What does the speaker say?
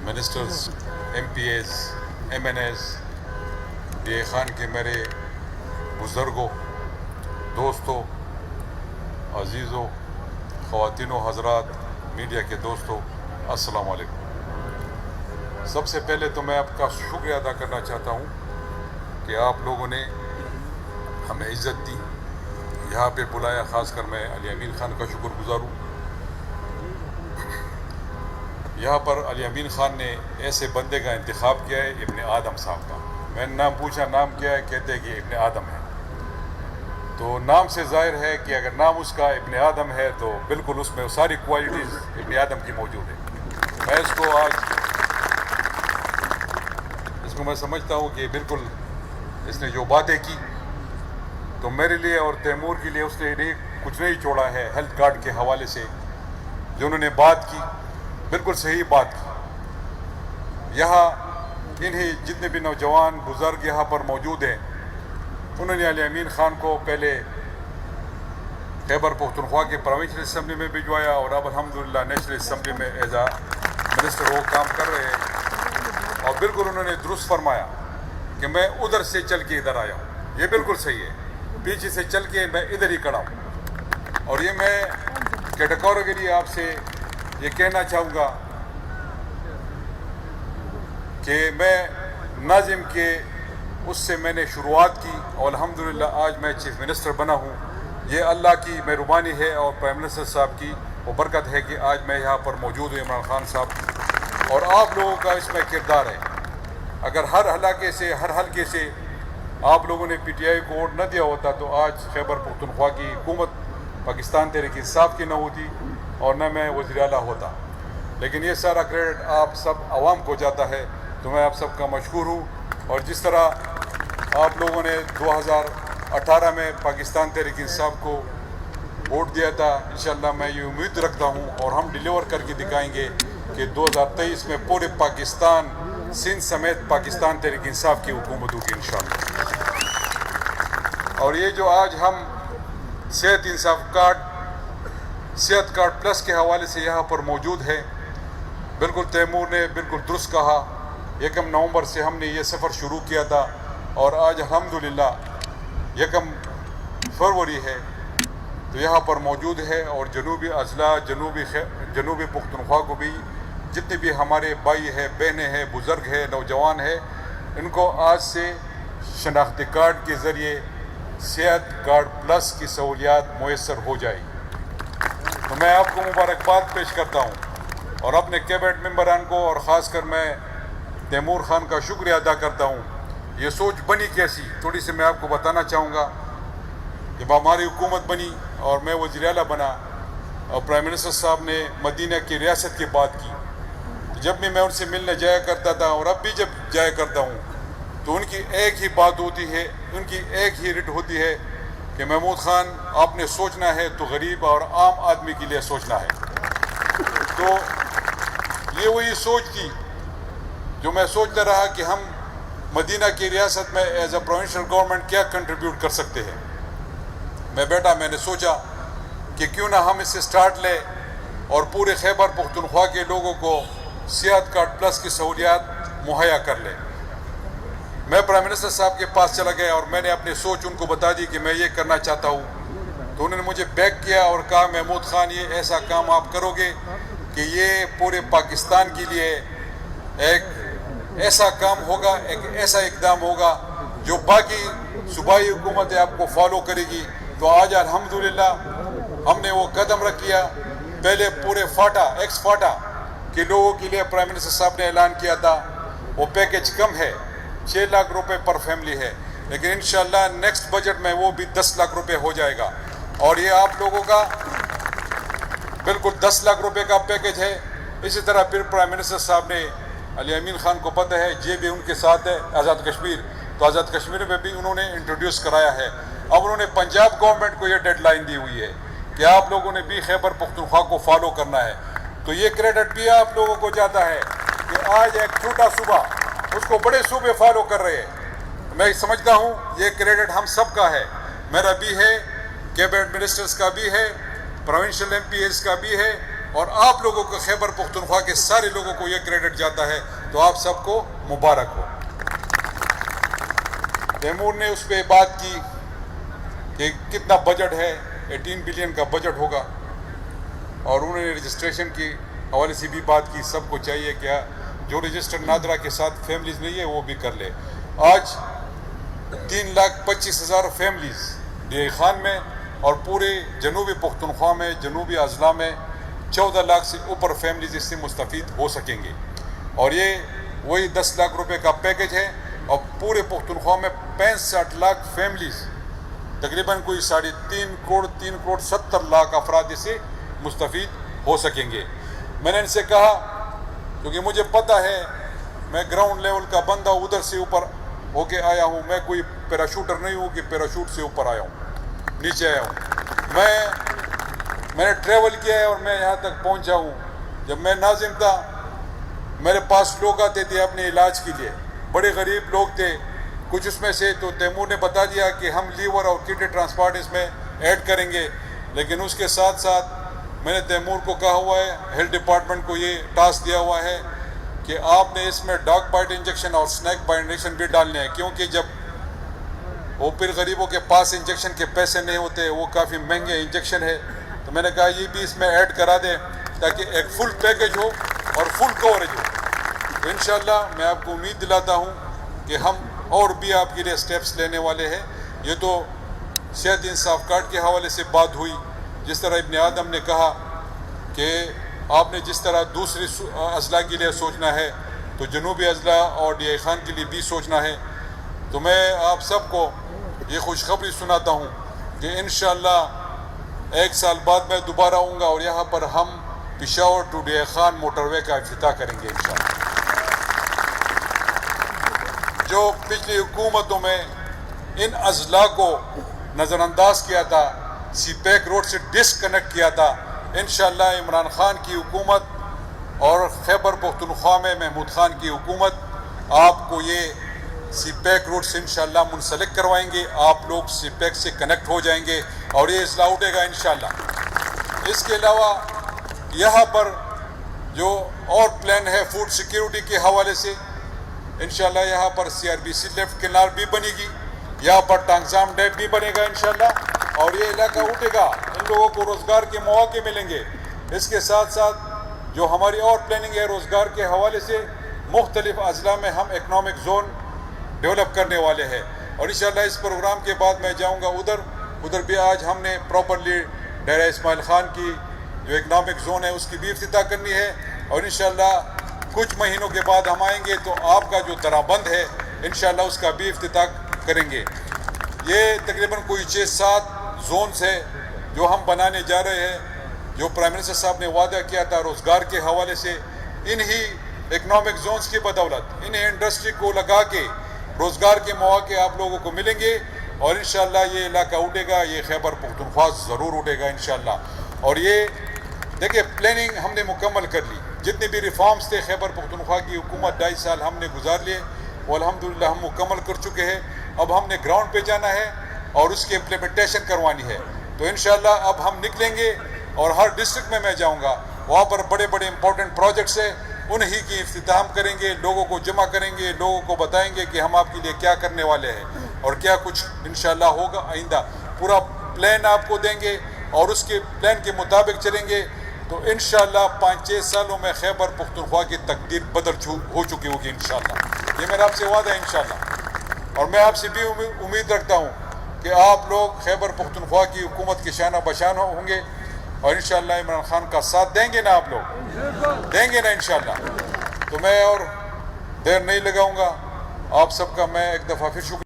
Ministers, M P As, M N As, D A Khan کے میرے بزرگوں، دوستوں، عزیزوں، خواتین و حضرات، میڈیا کے دوستوں، السلام علیکم۔ سب سے پہلے تو میں آپ کا شکریہ ادا کرنا چاہتا ہوں کہ آپ لوگوں نے ہمیں عزت دی، یہاں پہ بلایا۔ خاص کر میں علی امین خان کا شکر گزار ہوں۔ یہاں پر علی امین خان نے ایسے بندے کا انتخاب کیا ہے، ابن آدم صاحب کا۔ میں نے نام پوچھا، نام کیا ہے؟ کہتے ہیں کہ ابن آدم ہے۔ تو نام سے ظاہر ہے کہ اگر نام اس کا ابن آدم ہے تو بالکل اس میں ساری کوالٹیز ابن آدم کی موجود ہے۔ میں اس کو میں سمجھتا ہوں کہ بالکل اس نے جو باتیں کی تو میرے لیے اور تیمور کے لیے اس نے کچھ نہیں چھوڑا ہے۔ ہیلتھ کارڈ کے حوالے سے جو انہوں نے بات کی، بالکل صحیح بات کی۔ یہاں انہیں جتنے بھی نوجوان بزرگ یہاں پر موجود ہیں، انہوں نے علی امین خان کو پہلے خیبر پختونخوا کے پروونشل اسمبلی میں بھجوایا اور اب الحمدللہ نیشنل اسمبلی میں ایز اے منسٹر وہ کام کر رہے ہیں۔ اور بالکل انہوں نے درست فرمایا کہ میں ادھر سے چل کے ادھر آیا ہوں، یہ بالکل صحیح ہے۔ پیچھے سے چل کے میں ادھر ہی کھڑا ہوں۔ اور یہ میں کیٹاگوری کے لیے آپ سے یہ کہنا چاہوں گا کہ میں ناظم کے اس سے میں نے شروعات کی اور الحمدللہ آج میں چیف منسٹر بنا ہوں۔ یہ اللہ کی مہربانی ہے اور پرائم منسٹر صاحب کی وہ برکت ہے کہ آج میں یہاں پر موجود ہوں، عمران خان صاحب، اور آپ لوگوں کا اس میں کردار ہے۔ اگر ہر حلقے سے آپ لوگوں نے پی ٹی آئی کو ووٹ نہ دیا ہوتا تو آج خیبر پختونخوا کی حکومت پاکستان تحریک انصاف کی نہ ہوتی اور نہ میں وزیر اعلیٰ ہوتا۔ لیکن یہ سارا کریڈٹ آپ سب عوام کو جاتا ہے، تو میں آپ سب کا مشکور ہوں۔ اور جس طرح آپ لوگوں نے 2018 میں پاکستان تحریک انصاف کو ووٹ دیا تھا، انشاءاللہ میں یہ امید رکھتا ہوں اور ہم ڈیلیور کر کے دکھائیں گے کہ 2023 میں پورے پاکستان، سندھ سمیت پاکستان تحریک انصاف کی حکومت ہوگی انشاءاللہ۔ اور یہ جو آج ہم صحت کارڈ پلس کے حوالے سے یہاں پر موجود ہے، بالکل تیمور نے بالکل درست کہا۔ 1 نومبر سے ہم نے یہ سفر شروع کیا تھا اور آج الحمدللہ 1 فروری ہے تو یہاں پر موجود ہے۔ اور جنوبی اضلاع، جنوبی پختونخوا کو بھی جتنے بھی ہمارے بھائی ہیں، بہنیں ہیں، بزرگ ہیں، نوجوان ہیں، ان کو آج سے شناختی کارڈ کے ذریعے صحت کارڈ پلس کی سہولیات میسر ہو جائے۔ تو میں آپ کو مبارکباد پیش کرتا ہوں اور اپنے کیبنٹ ممبران کو اور خاص کر میں تیمور خان کا شکریہ ادا کرتا ہوں۔ یہ سوچ بنی کیسی، تھوڑی سی میں آپ کو بتانا چاہوں گا۔ جب ہماری حکومت بنی اور میں وزیر اعلیٰ بنا اور پرائم منسٹر صاحب نے مدینہ کی ریاست کی بات کی، جب بھی میں ان سے ملنے جایا کرتا تھا اور اب بھی جب جایا کرتا ہوں تو ان کی ایک ہی بات ہوتی ہے، ان کی ایک ہی رٹ ہوتی ہے کہ محمود خان آپ نے سوچنا ہے تو غریب اور عام آدمی کے لیے سوچنا ہے۔ تو یہ وہی سوچ تھی جو میں سوچتا رہا کہ ہم مدینہ کی ریاست میں ایز اے پروونشل گورنمنٹ کیا کنٹریبیوٹ کر سکتے ہیں۔ میں نے سوچا کہ کیوں نہ ہم اس سے سٹارٹ لیں اور پورے خیبر پختونخوا کے لوگوں کو صحت کارڈ پلس کی سہولیات مہیا کر لیں۔ میں پرائم منسٹر صاحب کے پاس چلا گیا اور میں نے اپنی سوچ ان کو بتا دی کہ میں یہ کرنا چاہتا ہوں۔ تو انہوں نے مجھے بیک کیا اور کہا محمود خان یہ ایسا کام آپ کرو گے کہ یہ پورے پاکستان کے لیے ایک ایسا کام ہوگا، ایک ایسا اقدام ہوگا جو باقی صوبائی حکومتیں آپ کو فالو کرے گی۔ تو آج الحمدللہ ہم نے وہ قدم رکھ لیا۔ پہلے پورے ایکس فاٹا کے لوگوں کے لیے پرائم منسٹر صاحب نے اعلان کیا تھا، وہ پیکج کم ہے، 6 لاکھ روپے پر فیملی ہے، لیکن انشاءاللہ نیکسٹ بجٹ میں وہ بھی 10 لاکھ روپے ہو جائے گا۔ اور یہ آپ لوگوں کا بالکل 10 لاکھ روپے کا پیکج ہے۔ اسی طرح پھر پرائم منسٹر صاحب نے علی امین خان کو پتہ ہے جے بھی ان کے ساتھ ہے آزاد کشمیر، تو آزاد کشمیر میں بھی انہوں نے انٹروڈیوس کرایا ہے۔ اب انہوں نے پنجاب گورنمنٹ کو یہ ڈیڈ لائن دی ہوئی ہے کہ آپ لوگوں نے بھی خیبر پختونخوا کو فالو کرنا ہے۔ تو یہ کریڈٹ بھی آپ لوگوں کو جاتا ہے کہ آج ایک چھوٹا صوبہ اس کو بڑے صوبے فالو کر رہے ہیں۔ میں سمجھتا ہوں یہ کریڈٹ ہم سب کا ہے، میرا بھی ہے، کیبنٹ منسٹرز کا بھی ہے، پروونشل ایم پی ایز کا بھی ہے، اور آپ لوگوں کو خیبر پختونخوا کے سارے لوگوں کو یہ کریڈٹ جاتا ہے، تو آپ سب کو مبارک ہو۔ تیمور نے اس پہ بات کی کہ کتنا بجٹ ہے، 18 بلین کا بجٹ ہوگا، اور انہوں نے رجسٹریشن کی حوالے سے بھی بات کی۔ سب کو چاہیے کہ جو رجسٹرڈ نادرا کے ساتھ فیملیز نہیں ہے وہ بھی کر لے۔ آج 3,25,000 فیملیز ڈی اے خان میں اور پورے جنوبی پختونخوا میں، جنوبی اضلاع میں 14 لاکھ سے اوپر فیملیز اس سے مستفید ہو سکیں گے، اور یہ وہی 10 لاکھ روپے کا پیکج ہے، اور پورے پختونخوا میں 65 لاکھ فیملیز، تقریباً کوئی 3.5 کروڑ 3.70 لاکھ افراد اس سے مستفید ہو سکیں گے۔ میں نے ان سے کہا، کیونکہ مجھے پتہ ہے میں گراؤنڈ لیول کا بندہ ادھر سے اوپر ہو کے آیا ہوں، میں کوئی پیراشوٹر نہیں ہوں کہ پیراشوٹ سے اوپر آیا ہوں، نیچے آیا ہوں۔ میں نے ٹریول کیا ہے اور میں یہاں تک پہنچا ہوں۔ جب میں ناظم تھا میرے پاس لوگ آتے تھے اپنے علاج کے لیے، بڑے غریب لوگ تھے، کچھ اس میں سے تو تیمور نے بتا دیا کہ ہم لیور اور کڈنی ٹرانسپلانٹ اس میں ایڈ کریں گے، لیکن اس کے ساتھ ساتھ میں نے تیمور کو کہا ہوا ہے، ہیلتھ ڈپارٹمنٹ کو یہ ٹاسک دیا ہوا ہے کہ آپ نے اس میں ڈاگ بائٹ انجیکشن اور سنیک بائٹ انجیکشن بھی ڈالنے ہیں، کیونکہ جب وہ پھر غریبوں کے پاس انجیکشن کے پیسے نہیں ہوتے، وہ کافی مہنگے انجیکشن ہے، تو میں نے کہا یہ بھی اس میں ایڈ کرا دیں تاکہ ایک فل پیکج ہو اور فل کوریج ہو۔ تو انشاءاللہ میں آپ کو امید دلاتا ہوں کہ ہم اور بھی آپ کے لیے سٹیپس لینے والے ہیں۔ یہ تو صحت انصاف کارڈ کے حوالے سے بات ہوئی، جس طرح ابن آدم نے کہا کہ آپ نے جس طرح دوسرے اضلاع کے لیے سوچنا ہے تو جنوبی اضلاع اور ڈی اے خان کے لیے بھی سوچنا ہے۔ تو میں آپ سب کو یہ خوشخبری سناتا ہوں کہ انشاءاللہ 1 سال بعد میں دوبارہ آؤں گا، اور یہاں پر ہم Peshawar to D A Khan motorway کا افتتاح کریں گے انشاءاللہ۔ جو پچھلی حکومتوں میں ان اضلاع کو نظر انداز کیا تھا، سی پیک روڈ سے ڈسکنیکٹ کیا تھا، انشاءاللہ عمران خان کی حکومت اور خیبر پختونخوا میں محمود خان کی حکومت آپ کو یہ سی پیک روڈ سے انشاءاللہ منسلک کروائیں گے، آپ لوگ سی پیک سے کنیکٹ ہو جائیں گے اور یہ اضلاع اٹھے گا انشاءاللہ۔ اس کے علاوہ یہاں پر جو اور پلان ہے فوڈ سیکیورٹی کے حوالے سے، انشاءاللہ یہاں پر CRBC لیفٹ کینال بھی بنے گی، یہاں پر ٹانگزام ڈیم بھی بنے گا انشاءاللہ، اور یہ علاقہ اٹھے گا، ان لوگوں کو روزگار کے مواقع ملیں گے۔ اس کے ساتھ ساتھ جو ہماری اور پلاننگ ہے روزگار کے حوالے سے، مختلف اضلاع میں ہم اکنامک زون ڈیولپ کرنے والے ہیں، اور انشاءاللہ اس پروگرام کے بعد میں جاؤں گا ادھر بھی آج ہم نے پراپرلی ڈیرہ اسماعیل خان کی جو اکنامک زون ہے اس کی بھی افتتاح کرنی ہے، اور انشاءاللہ کچھ مہینوں کے بعد ہم آئیں گے تو آپ کا جو درابند ہے انشاءاللہ اس کا بھی افتتاح کریں گے۔ یہ تقریباً کوئی 6-7 زونز ہے جو ہم بنانے جا رہے ہیں، جو پرائم منسٹر صاحب نے وعدہ کیا تھا روزگار کے حوالے سے، انہی اکنامک زونز کی بدولت انہیں انڈسٹری کو لگا کے روزگار کے مواقع آپ لوگوں کو ملیں گے، اور انشاءاللہ یہ علاقہ اٹھے گا، یہ خیبر پختونخوا ضرور اٹھے گا انشاءاللہ۔ اور یہ دیکھیں پلاننگ ہم نے مکمل کر لی، جتنے بھی ریفارمز تھے خیبر پختونخوا کی حکومت 2.5 سال ہم نے گزار لیے، وہ الحمدللہ ہم مکمل کر چکے ہیں۔ اب ہم نے گراؤنڈ پہ جانا ہے اور اس کی امپلیمنٹیشن کروانی ہے، تو انشاءاللہ اب ہم نکلیں گے اور ہر ڈسٹرکٹ میں جاؤں گا، وہاں پر بڑے بڑے امپورٹنٹ پروجیکٹس ہیں، انہی کی افتتاح کریں گے، لوگوں کو جمع کریں گے، لوگوں کو بتائیں گے کہ ہم آپ کے لیے کیا کرنے والے ہیں اور کیا کچھ انشاءاللہ ہوگا آئندہ۔ پورا پلان آپ کو دیں گے اور اس کے پلان کے مطابق چلیں گے، تو انشاءاللہ 5-6 سالوں میں خیبر پختونخوا کی تقدیر بدل ہو چکی ہوگی انشاءاللہ۔ یہ میرا آپ سے وعدہ ہے انشاءاللہ، اور میں آپ سے بھی امید رکھتا ہوں کہ آپ لوگ خیبر پختونخوا کی حکومت کے شانہ بشانہ ہوں گے، اور انشاءاللہ عمران خان کا ساتھ دیں گے نا، آپ لوگ دیں گے نا انشاءاللہ۔ تو میں اور دیر نہیں لگاؤں گا، آپ سب کا میں ایک دفعہ پھر شکریہ